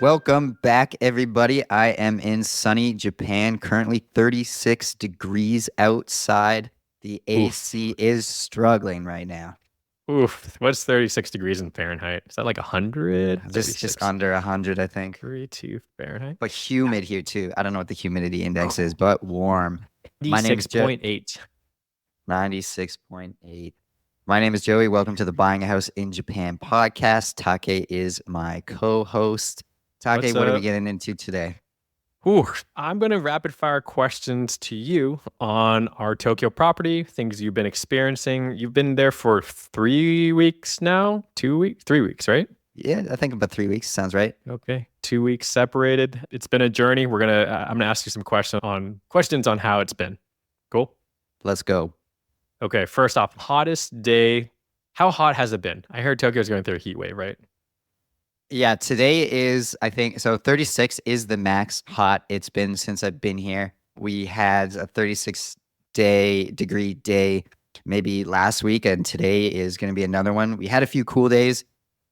Welcome back, everybody. I am in sunny Japan, currently 36 degrees outside. The Oof. AC is struggling right now. Oof. What's 36 degrees in Fahrenheit? Is that like 100? Just 36. under 100, I think. 32 Fahrenheit. But humid here, too. I don't know what the humidity index is, but warm. My name is Joe. 96.8. 96.8. My name is Joey. Welcome to the Buying a House in Japan podcast. Take is my co-host. Take, What's what are we up? getting into today? Ooh, I'm going to rapid fire questions to you on our Tokyo property, things you've been experiencing. You've been there for 3 weeks now? 2 weeks? 3 weeks, right? Yeah, I think about 3 weeks. Sounds right. Okay. 2 weeks separated. It's been a journey. I'm gonna ask you some questions on how it's been. Cool. Let's go. Okay, first off, hottest day. How hot has it been? I heard Tokyo's going through a heat wave, right? Yeah, today is, I think, so 36 is the max hot it's been since I've been here. We had a 36 degree day maybe last week, and today is going to be another one. We had a few cool days.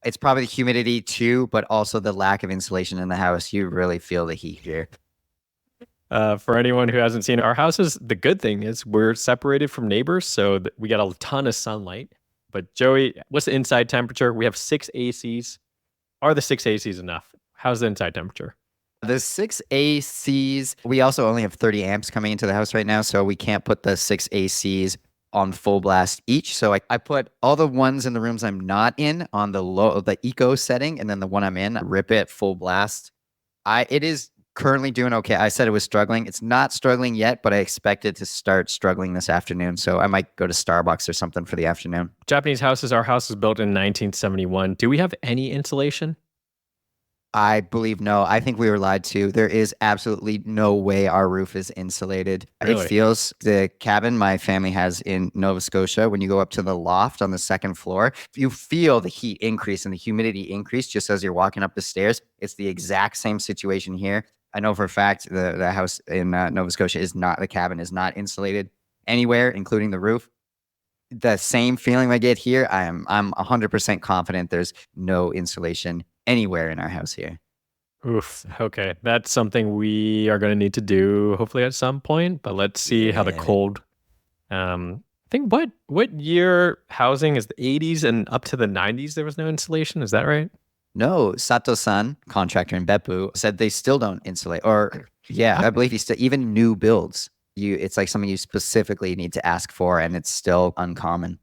It's probably the humidity too, but also the lack of insulation in the house. You really feel the heat here. For anyone who hasn't seen our houses, the good thing is we're separated from neighbors, so we get a ton of sunlight. But Joey, what's the inside temperature? We have 6 ACs. Are the 6 ACs enough? How's the inside temperature? The 6 ACs, we also only have 30 amps coming into the house right now, so we can't put the 6 ACs on full blast each. So I put all the ones in the rooms I'm not in on the eco setting, and then the one I'm in, I rip it full blast. It is currently doing okay. I said it was struggling. It's not struggling yet, but I expect it to start struggling this afternoon. So I might go to Starbucks or something for the afternoon. Japanese houses, our house was built in 1971. Do we have any insulation? I believe no. I think we were lied to. There is absolutely no way our roof is insulated. Really? It feels the cabin my family has in Nova Scotia, when you go up to the loft on the second floor, you feel the heat increase and the humidity increase just as you're walking up the stairs. It's the exact same situation here. I know for a fact the house in Nova Scotia the cabin is not insulated anywhere, including the roof. The same feeling I get here, I'm 100% confident there's no insulation anywhere in our house here. Oof. Okay. That's something we are going to need to do hopefully at some point, but let's see how the Yeah. cold. I think what year housing is the 80s and up to the 90s there was no insulation. Is that right? No, Sato-san, contractor in Beppu, said they still don't insulate. Or yeah, I believe he still, even new builds, it's like something you specifically need to ask for, and it's still uncommon.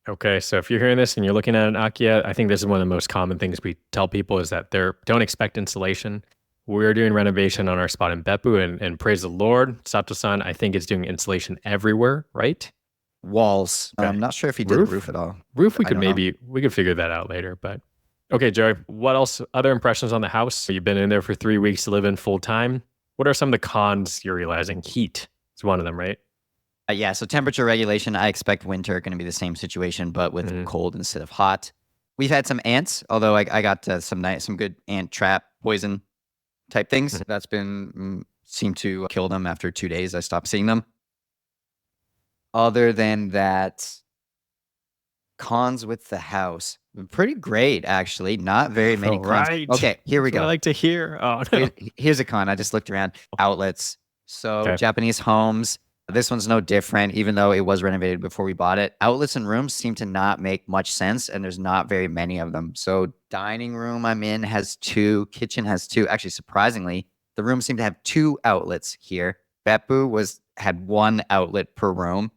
Okay, so if you're hearing this and you're looking at an Akia, I think this is one of the most common things we tell people is that don't expect insulation. We're doing renovation on our spot in Beppu, and praise the Lord, Sato-san, I think is doing insulation everywhere, right? Walls. Okay. I'm not sure if he did Roof? roof at all. Roof, I don't know. we could figure that out later. But okay, Joey, what else? Other impressions on the house? You've been in there for 3 weeks to live in full time. What are some of the cons you're realizing? Heat is one of them, right? Yeah, so temperature regulation, I expect winter going to be the same situation, but with cold instead of hot. We've had some ants, although I got some good ant trap poison type things. That's been seemed to kill them after 2 days. I stopped seeing them. Other than that, cons with the house, pretty great actually. Not very many All cons. right. Okay, here we That's what I go. like to hear. Oh no. Here's a con. I just looked around. Outlets. So Okay. Japanese homes. This one's no different, even though it was renovated before we bought it. Outlets and rooms seem to not make much sense, and there's not very many of them. So dining room I'm in has 2, kitchen has 2. Actually, surprisingly, the rooms seem to have 2 outlets here. Beppu had 1 outlet per room.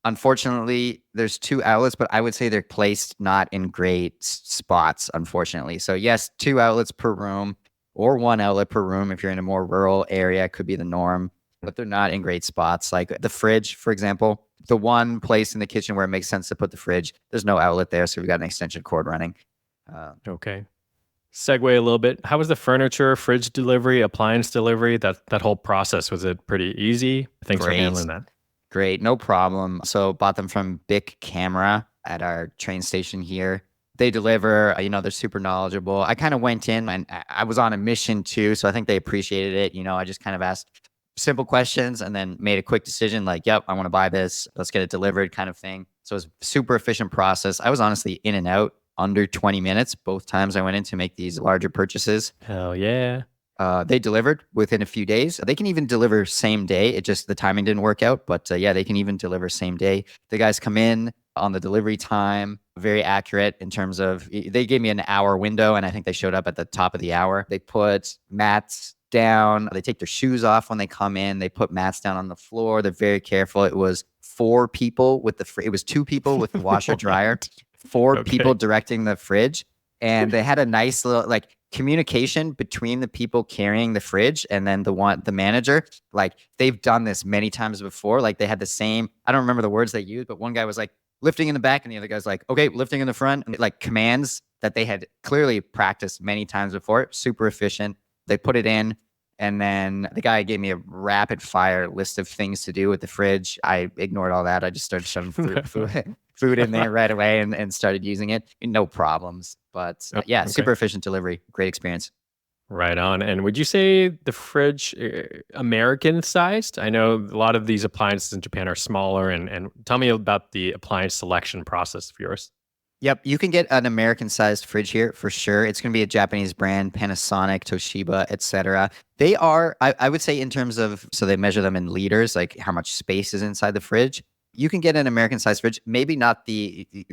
Unfortunately, there's 2 outlets, but I would say they're placed not in great spots, unfortunately. So yes, 2 outlets per room or 1 outlet per room if you're in a more rural area could be the norm, but they're not in great spots. Like the fridge, for example, the one place in the kitchen where it makes sense to put the fridge, there's no outlet there, so we've got an extension cord running. Okay. Segue a little bit. How was the furniture, fridge delivery, appliance delivery? That whole process, was it pretty easy? Thanks for handling that. Great, no problem. So bought them from Bic Camera at our train station here. They deliver, they're super knowledgeable. I kind of went in and I was on a mission too, so I think they appreciated it. I just kind of asked simple questions and then made a quick decision like, yep, I want to buy this. Let's get it delivered kind of thing. So it was a super efficient process. I was honestly in and out under 20 minutes. Both times I went in to make these larger purchases. Hell yeah. They delivered within a few days. They can even deliver same day. It just, the timing didn't work out, but yeah, they can even deliver same day. The guys come in on the delivery time, very accurate in terms of, they gave me an hour window and I think they showed up at the top of the hour. They put mats down. They take their shoes off when they come in. They put mats down on the floor. They're very careful. It was 4 people with it was 2 people with the washer dryer, 4 people directing the fridge. And they had a nice little like communication between the people carrying the fridge and then the manager. Like they've done this many times before. Like they had the same, I don't remember the words they used, but one guy was like lifting in the back and the other guy's like, okay, lifting in the front. And like commands that they had clearly practiced many times before. Super efficient. They put it in. And then the guy gave me a rapid fire list of things to do with the fridge. I ignored all that. I just started shoving food in there right away and started using it. No problems. But yeah, super efficient delivery. Great experience. Right on. And would you say the fridge American sized? I know a lot of these appliances in Japan are smaller. And tell me about the appliance selection process of yours. Yep, you can get an American-sized fridge here for sure. It's going to be a Japanese brand, Panasonic, Toshiba, etc. They are, I would say, in terms of, so they measure them in liters, like how much space is inside the fridge. You can get an American-sized fridge, maybe not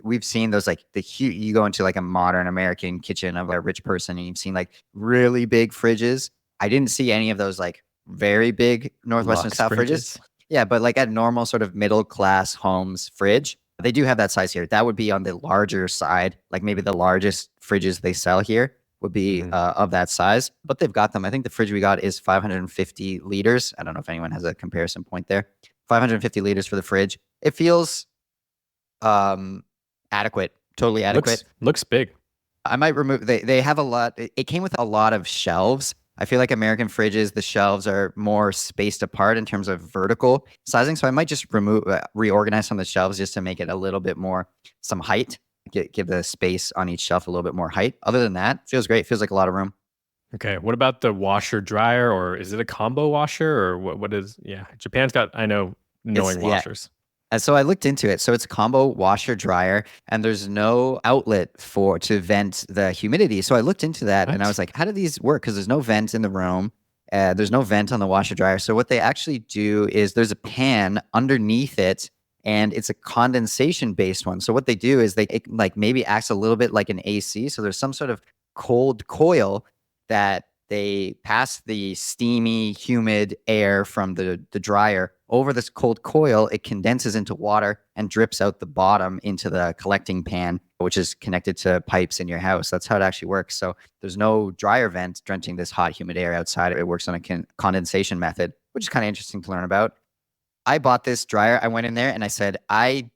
we've seen those like you go into like a modern American kitchen of a rich person and you've seen like really big fridges. I didn't see any of those like very big Northwestern style fridges. Yeah, but like a normal sort of middle-class homes fridge. They do have that size here. That would be on the larger side, like maybe the largest fridges they sell here would be of that size, but they've got them. I think the fridge we got is 550 liters. I don't know if anyone has a comparison point there. 550 liters for the fridge. It feels adequate, totally adequate. Looks big. I might remove, they have a lot. It came with a lot of shelves. I feel like American fridges, the shelves are more spaced apart in terms of vertical sizing. So I might just reorganize some of the shelves just to make it a little bit more, some height, give the space on each shelf a little bit more height. Other than that, feels great. Feels like a lot of room. Okay. What about the washer dryer, or is it a combo washer, or what is, Japan's got, I know, knowing washers. And so I looked into it. So it's combo washer dryer and there's no outlet to vent the humidity. So I looked into that and I was like, how do these work? Because there's no vent in the room. There's no vent on the washer dryer. So what they actually do is there's a pan underneath it and it's a condensation based one. So what they do is it like maybe acts a little bit like an AC. So there's some sort of cold coil that they pass the steamy, humid air from the dryer over this cold coil. It condenses into water and drips out the bottom into the collecting pan, which is connected to pipes in your house. That's how it actually works. So there's no dryer vent drenching this hot, humid air outside. It works on a condensation method, which is kind of interesting to learn about. I bought this dryer. I went in there and I said, I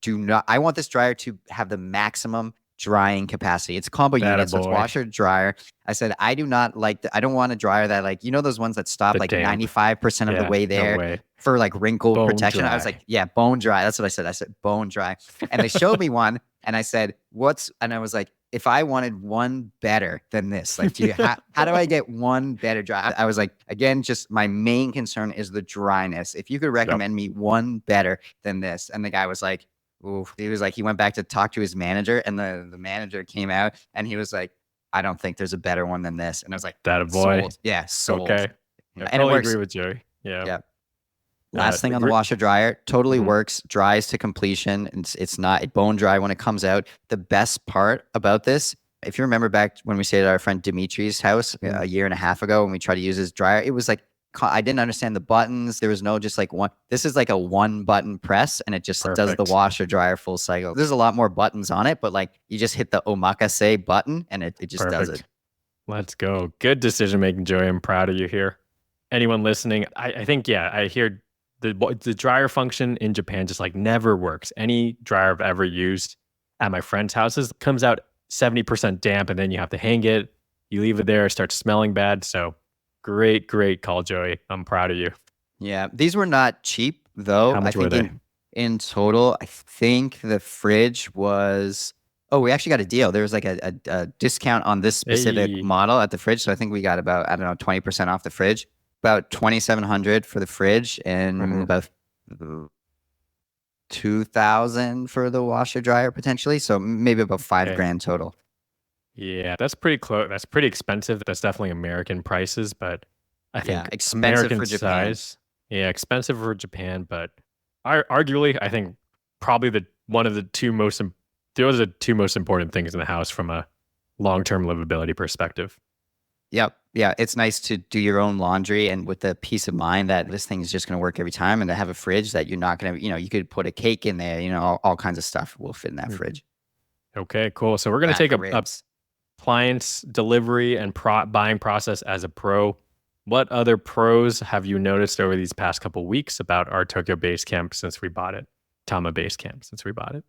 want this dryer to have the maximum drying capacity. It's combo unit, so it's washer dryer. I said, I do not like I don't want a dryer that like, those ones that stop like 95% of the way there for like wrinkle bone protection. Dry. I was like, yeah, bone dry. That's what I said. I said bone dry. And they showed me one and I said, and I was like, if I wanted one better than this, like, how do I get one better dry? I was like, again, just my main concern is the dryness. If you could recommend me one better than this. And the guy was like, oof. He was like, he went back to talk to his manager and the manager came out and he was like, I don't think there's a better one than this. And I was like, that a boy. Sold. Yeah, sold. Okay. I totally agree with Joey. Yeah. Last thing on the washer dryer, totally works, dries to completion. It's not bone dry when it comes out. The best part about this, if you remember back when we stayed at our friend Dimitri's house a year and a half ago when we tried to use his dryer, it was like, I didn't understand the buttons. There was no just like one. This is like a 1-button press and it just does the washer dryer full cycle. There's a lot more buttons on it, but like you just hit the omakase button and it just does it. Let's go. Good decision making, Joey. I'm proud of you here. Anyone listening, I think, I hear the dryer function in Japan just like never works. Any dryer I've ever used at my friend's houses comes out 70% damp and then you have to hang it. You leave it there, it starts smelling bad. So great call, Joey. I'm proud of you. Yeah. These were not cheap, though. How much were they? In total, I think the fridge was... Oh, we actually got a deal. There was like a discount on this specific model at the fridge. So I think we got about, 20% off the fridge. About $2,700 for the fridge and about 2,000 for the washer dryer potentially. So maybe about five Okay. grand total. Yeah, that's pretty close. That's pretty expensive. That's definitely American prices, but I Yeah, think expensive American for Japan. size, yeah, expensive for Japan, but arguably, I think probably the one of the two most those are the two most important things in the house from a long-term livability perspective. Yep. Yeah, it's nice to do your own laundry and with the peace of mind that this thing is just going to work every time and to have a fridge that you're not going to, you could put a cake in there, all kinds of stuff will fit in that Mhm. fridge. Okay, cool. So we're gonna Rack take of a ribs. appliance delivery and buying process as a pro. What other pros have you noticed over these past couple weeks about our Tokyo base camp since we bought it? Tama base camp since we bought it.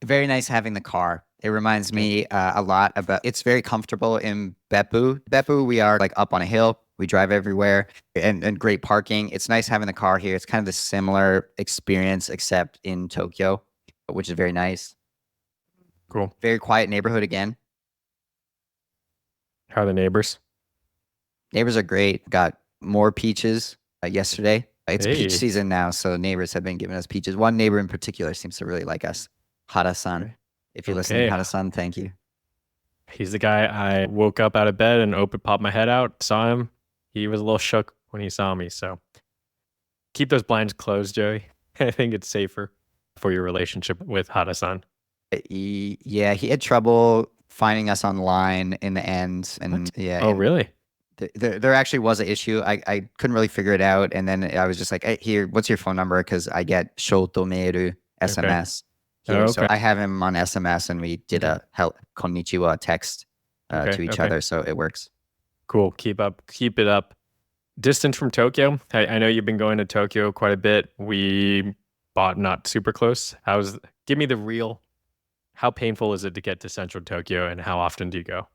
Very nice having the car. It reminds Okay. me a lot about it's very comfortable in Beppu. Beppu, we are like up on a hill. We drive everywhere and great parking. It's nice having the car here. It's kind of the similar experience except in Tokyo, which is very nice. Cool. Very quiet neighborhood again. How are the neighbors? Neighbors are great. Got more peaches yesterday. It's peach Hey. season now, so neighbors have been giving us peaches. One neighbor in particular seems to really like us. Hara-san. Okay. If you're listening, Okay. Hara-san, thank you. He's the guy I woke up out of bed and popped my head out, saw him. He was a little shook when he saw me. So keep those blinds closed, Joey. I think it's safer for your relationship with Hada-san. Yeah, he had trouble finding us online in the end, What? and yeah, Oh, and really? there actually was an issue. I couldn't really figure it out, and then I was just like, hey, here, what's your phone number? Because I get Shoto Meru Okay. SMS Oh, here, so okay. I have him on SMS, and we did Okay. a Konichiwa text Okay. to each Okay. other, so it works. Cool. Keep it up. Distance from Tokyo. I know you've been going to Tokyo quite a bit. We bought not super close. Give me the real, how painful is it to get to central Tokyo and how often do you go?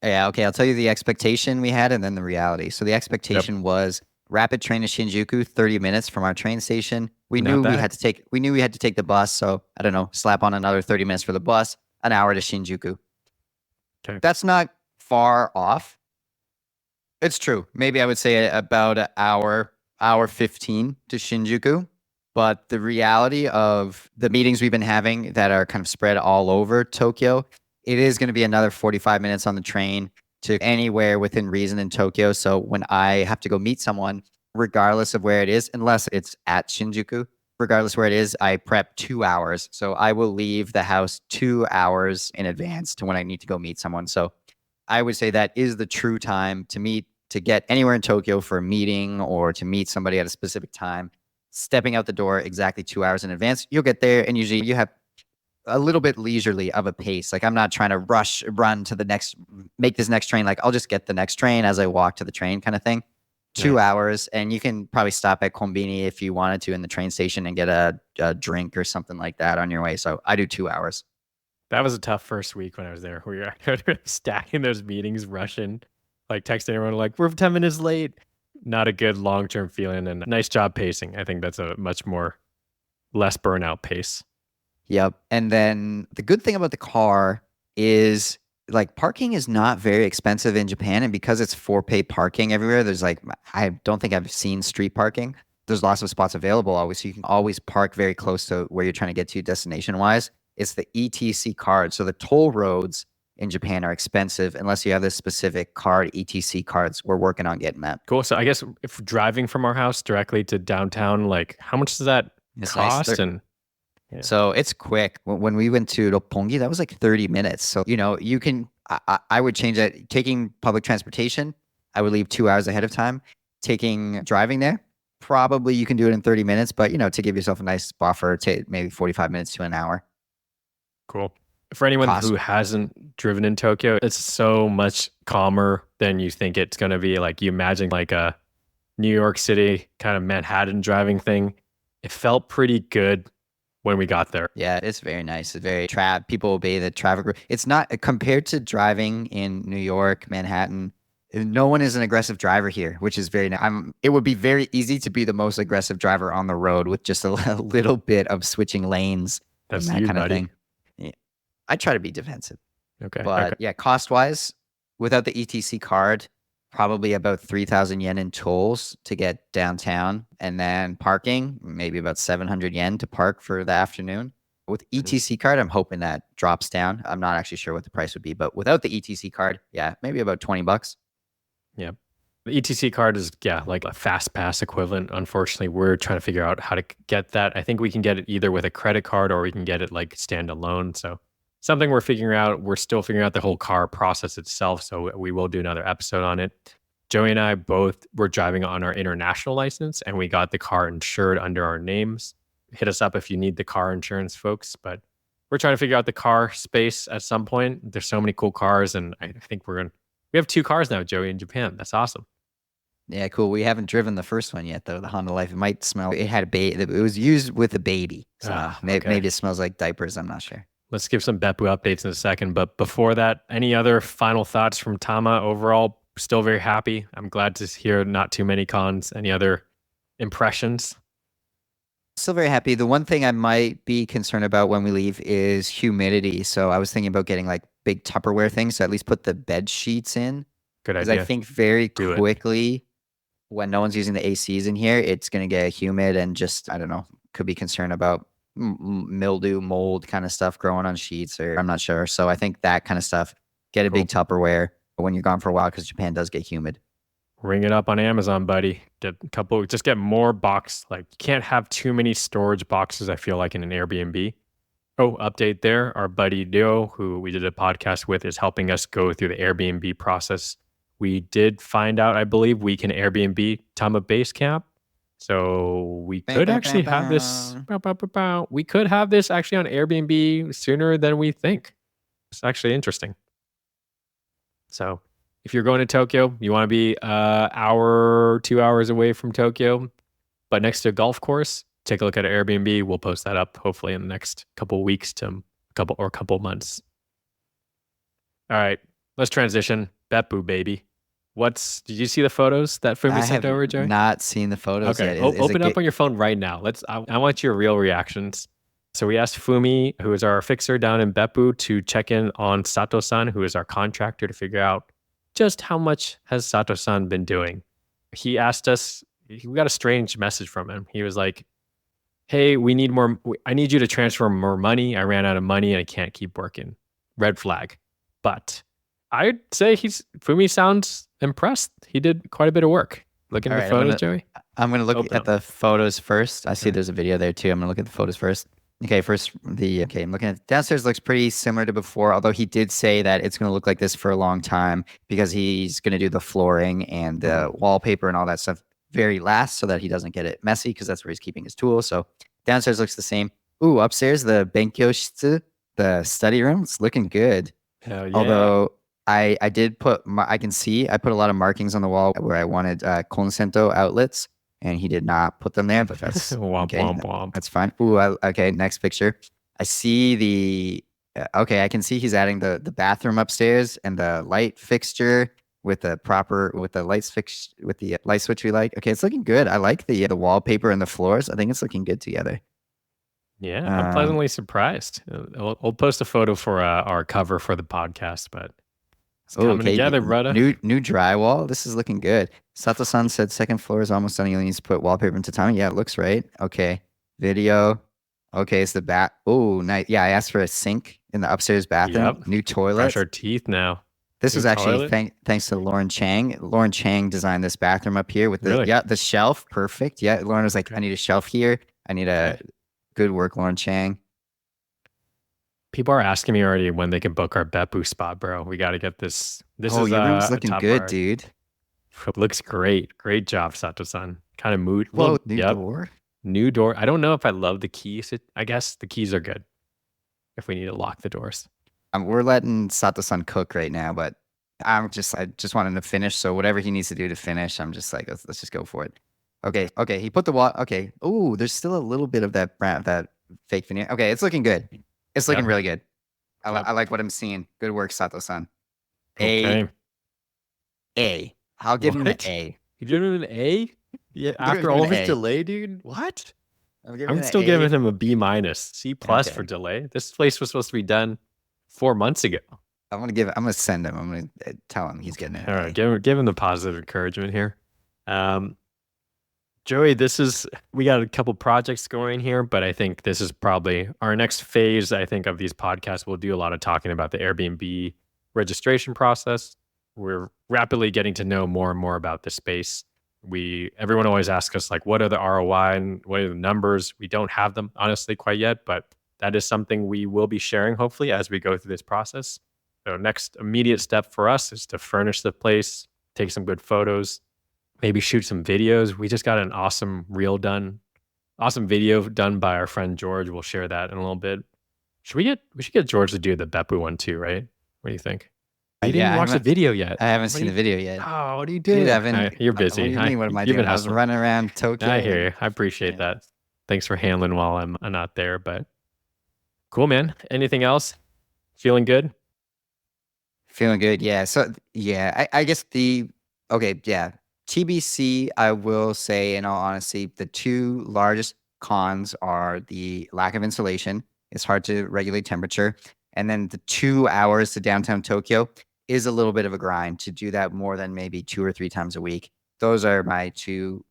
Yeah, okay, I'll tell you the expectation we had and then the reality. So the Yep. expectation was rapid train to Shinjuku, 30 minutes from our train station. Not bad. We knew we had to take the bus, so I don't know, slap on another 30 minutes for the bus, an hour to Shinjuku. Okay. That's not far off. It's true. Maybe I would say about an hour 15 to Shinjuku. But the reality of the meetings we've been having that are kind of spread all over Tokyo, it is going to be another 45 minutes on the train to anywhere within reason in Tokyo. So when I have to go meet someone, regardless of where it is, unless it's at Shinjuku, regardless where it is, I prep 2 hours. So I will leave the house 2 hours in advance to when I need to go meet someone. So I would say that is the true time to meet, to get anywhere in Tokyo for a meeting or to meet somebody at a specific time. Stepping out the door exactly 2 hours in advance, you'll get there, and usually you have a little bit leisurely of a pace. Like I'm not trying to run to the next, make this next train. Like I'll just get the next train as I walk to the train, kind of thing. Two Nice. hours, and you can probably stop at Konbini if you wanted to in the train station and get a drink or something like that on your way. So I do 2 hours. That was a tough first week when I was there. We were stacking those meetings, rushing, like texting everyone like, we're 10 minutes late. Not a good long-term feeling and nice job pacing. I think that's a much more less burnout pace. Yep. And then the good thing about the car is like parking is not very expensive in Japan. And because it's for pay parking everywhere, there's like, I don't think I've seen street parking. There's lots of spots available always. So you can always park very close to where you're trying to get to destination wise. It's the ETC card. So the toll roads in Japan are expensive unless you have this specific card, ETC cards. We're working on getting that. Cool. So I guess if driving from our house directly to downtown, like how much does that It's nice. cost? And yeah. So it's quick. When we went to Roppongi, that was like 30 minutes. So, you can, I would change that. Taking public transportation, I would leave 2 hours ahead of time. Driving there, probably you can do it in 30 minutes, but, to give yourself a nice buffer, maybe 45 minutes to an hour. Cool. For anyone Cost. who hasn't driven in Tokyo, it's so much calmer than you think it's going to be. Like you imagine like a New York City kind of Manhattan driving thing. It felt pretty good when we got there. Yeah, it's very nice. It's very people obey the traffic. It's not compared to driving in New York, Manhattan. No one is an aggressive driver here, which is it would be very easy to be the most aggressive driver on the road with just a little bit of switching lanes and That's that you, kind of buddy. thing. Yeah. I try to be defensive, Okay. but Okay. yeah, cost wise, without the ETC card, probably about 3,000 yen in tolls to get downtown, and then parking, maybe about 700 yen to park for the afternoon. With ETC card, I'm hoping that drops down. I'm not actually sure what the price would be, but without the ETC card, yeah, maybe about $20. Yeah. The ETC card is, yeah, like a fast pass equivalent. Unfortunately, we're trying to figure out how to get that. I think we can get it either with a credit card or we can get it like standalone. So something we're figuring out. We're still figuring out the whole car process itself. So we will do another episode on it. Joey and I both were driving on our international license and we got the car insured under our names. Hit us up if you need the car insurance, folks. But we're trying to figure out the car space at some point. There's so many cool cars, and I think we have 2 cars now, Joey, in Japan. That's awesome. Yeah, cool. We haven't driven the first one yet, though. The Honda Life. It might smell. It had a baby. It was used with a baby, so Okay. maybe it smells like diapers. I'm not sure. Let's give some Beppu updates in a second. But before that, any other final thoughts from Tama? Overall, still very happy. I'm glad to hear not too many cons. Any other impressions? Still very happy. The one thing I might be concerned about when we leave is humidity. So I was thinking about getting like big Tupperware things to at least put the bed sheets in. Good Because idea. I think very Do it. quickly, when no one's using the ACs in here, it's going to get humid and just, I don't know, could be concerned about mildew, mold kind of stuff growing on sheets, or I'm not sure. So I think that kind of stuff, get a big Tupperware when you're gone for a while, because Japan does get humid. Ring it up on Amazon, buddy. Just get more box. Like, you can't have too many storage boxes, I feel like, in an Airbnb. Oh, update there. Our buddy Dio, who we did a podcast with, is helping us go through the Airbnb process. We did find out, I believe, we can Airbnb Tama Base Camp. So we could actually have this. We could have this actually on Airbnb sooner than we think. It's actually interesting. So if you're going to Tokyo, you want to be an hour, 2 hours away from Tokyo, but next to a golf course, take a look at an Airbnb. We'll post that up hopefully in the next couple weeks to couple months. All right, let's transition. Beppu, baby. Did you see the photos that Fumi sent over, Joey? Not seen the photos yet. Okay, open up on your phone right now. I want your real reactions. So we asked Fumi, who is our fixer down in Beppu, to check in on Sato-san, who is our contractor, to figure out just how much has Sato-san been doing. He asked us, we got a strange message from him. He was like, hey, I need you to transfer more money. I ran out of money and I can't keep working. Red flag. But I'd say Fumi sounds impressed. He did quite a bit of work. Looking at the photos, Joey? I'm going to look at the photos first. I see there's a video there too. I'm going to look at the photos first. Okay, I'm looking at downstairs. Looks pretty similar to before, although he did say that it's going to look like this for a long time because he's going to do the flooring and the wallpaper and all that stuff very last so that he doesn't get it messy, because that's where he's keeping his tools. So downstairs looks the same. Ooh, upstairs, the Benkyo shitsu, the study room, it's looking good. Hell yeah. Although I did put, I put a lot of markings on the wall where I wanted consento outlets, and he did not put them there, but that's womp, womp, womp. That's fine. Ooh, okay, next picture. I see I can see he's adding the bathroom upstairs and the light fixture with the light switch we like. Okay, it's looking good. I like the wallpaper and the floors. I think it's looking good together. Yeah, I'm pleasantly surprised. We'll post a photo for our cover for the podcast, but it's coming together, brother. New drywall. This is looking good. Sato-san said second floor is almost done. He only needs to put wallpaper and tatami. Yeah, it looks right. Okay. Video. Okay, it's the bath. Oh, nice. Yeah, I asked for a sink in the upstairs bathroom. Yep. New toilet. Brush our teeth now. This was actually thanks to Lauren Chang. Lauren Chang designed this bathroom up here with the shelf. Perfect. Yeah, Lauren was like, I need a shelf here. I need a good work, Lauren Chang. People are asking me already when they can book our Beppu spot, bro. We got to get this. Your room's looking good, dude. It looks great. Great job, Sato-san. Kind of mood. Whoa, door? New door. I don't know if I love the keys. I guess the keys are good if we need to lock the doors. We're letting Sato-san cook right now, but I just want him to finish. So whatever he needs to do to finish, I'm just like, let's just go for it. Okay. He put the wall. Okay. Ooh, there's still a little bit of that fake veneer. Okay, it's looking good. It's looking really good. I like what I'm seeing. Good work, Sato-san. A. I'll give him an A. You give him an A? Yeah. After all this delay, dude. What? I'm still giving him a B-, C+ for delay. This place was supposed to be done 4 months ago. I'm gonna send him. I'm gonna tell him he's getting it. All right, give him the positive encouragement here. Joey, we got a couple projects going here, but I think this is probably our next phase. I think of these podcasts, we'll do a lot of talking about the Airbnb registration process. We're rapidly getting to know more and more about the space. Everyone always asks us like, what are the ROI and what are the numbers? We don't have them honestly quite yet, but that is something we will be sharing hopefully as we go through this process. So next immediate step for us is to furnish the place, take some good photos, maybe shoot some videos. We just got an awesome video done by our friend George. We'll share that in a little bit. We should get George to do the Beppu one too, right? What do you think? You didn't watch the video yet. I haven't seen the video yet. Oh, what are you doing? Dude, you're busy. What do you mean? What am I doing? I was running around Tokyo. I hear you. I appreciate that. Thanks for handling while I'm not there, but cool, man. Anything else? Feeling good? Feeling good. Yeah. So yeah, I guess TBC, I will say in all honesty, the two largest cons are the lack of insulation. It's hard to regulate temperature. And then the 2 hours to downtown Tokyo is a little bit of a grind to do that more than maybe 2 or 3 times a week. Those are my two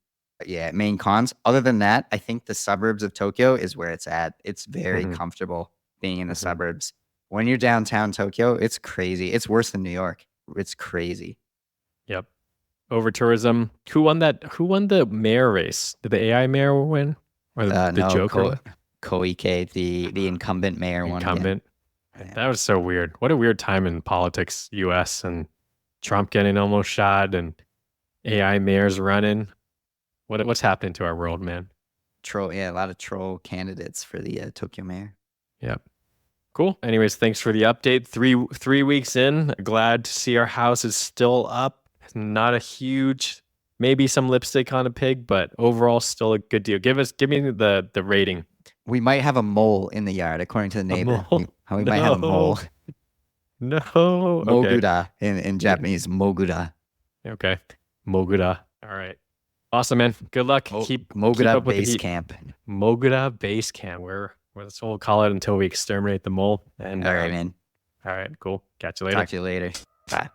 main cons. Other than that, I think the suburbs of Tokyo is where it's at. It's very comfortable being in the suburbs. When you're downtown Tokyo, it's crazy. It's worse than New York. It's crazy. Yep. Over tourism. Who won the mayor race? Did the AI mayor win? Or the No, Joker? Koike, the incumbent mayor won. Incumbent. Yeah. That was so weird. What a weird time in politics, US, and Trump getting almost shot and AI mayors running. What's happening to our world, man? A lot of troll candidates for the Tokyo mayor. Yep. Cool. Anyways, thanks for the update. Three weeks in, glad to see our house is still up. Not a huge, maybe some lipstick on a pig, but overall still a good deal. Give me the rating. We might have a mole in the yard, according to the neighbor. We might have a mole. No. Moguda in Japanese. Moguda. Okay. Moguda. All right. Awesome, man. Good luck. Keep Moguda Base Camp. Moguda Base Camp. Where that's what we'll call it until we exterminate the mole. And all right, man. All right, cool. Catch you later. Talk to you later. Bye.